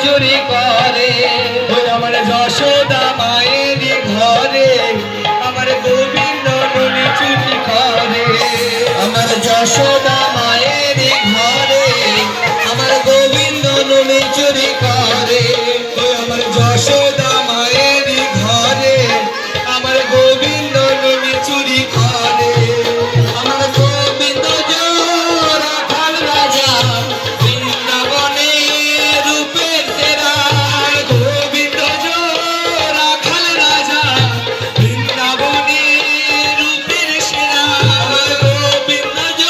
চুরি করে। আমার যশোদা মায়ের ঘরে আমার গোবিন্দ নুনি চুরি করে। আমার যশোদা মায়ের ঘরে আমার গোবিন্দ নুনি চুরি করে। আমার যশোদা মায়ের ঘরে আমার গোবিন্দ নুনি চুরি করে। আমার গোবিন্দ রাখাল রাজা বৃন্দাবনে রূপের সেরা। গোবিন্দ রাখাল রাজা বৃন্দাবনে রূপের সেরা। আমার গোবিন্দ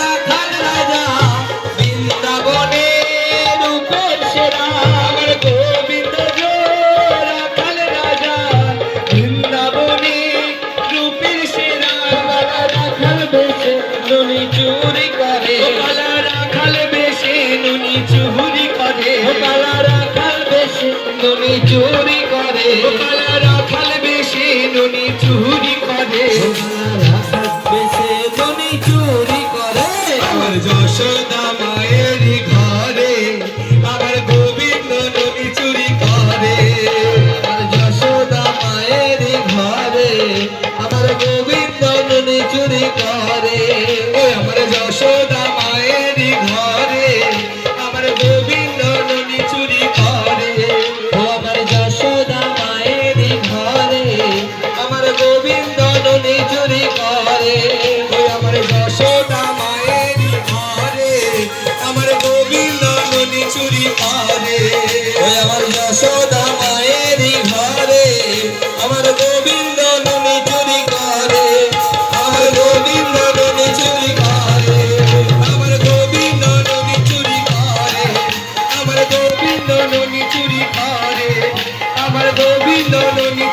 রাখাল রাজা বৃন্দাবনে রূপের সেরা। আমার গোবিন্দ রাখাল রাজা বৃন্দাবনে রূপের সেরা। রাখাল বেশে নুনি চুরি করে। কালা রাখাল বেশে নুনি চুরি করে। কালা রাখাল বেশে নুনি চুরি করে। কালা রাখাল বেশে নুনি চুরি করে। রাখাল বেশে নুনি চুরি করে। আমার যশোদা মায়ের ঘরে আমার গোবিন্দ নুনি চুরি করে। আমার যশোদা মায়ের ঘরে আমার গোবিন্দ নুনি চুরি করে। আমার যশোদা মায়ের ঘরে আমার গোবিন্দ নুনি চুরি করে। আমার যশোদা মায়ের ঘরে আমার গোবিন্দ নুনি চুরি করে। আমার যশোদা মায়ের ঘরে আমার গোবিন্দ নুনি চুরি করে। আমার যশোদা মায়ের ঘরে আমার গোবিন্দ নুনি চুরি করে। আমার গোবিন্দ নুনি চুরি করে। আমার গোবিন্দ নুনি চুরি করে। আমার গোবিন্দ নুনি চুরি করে। আমার গোবিন্দ নুনি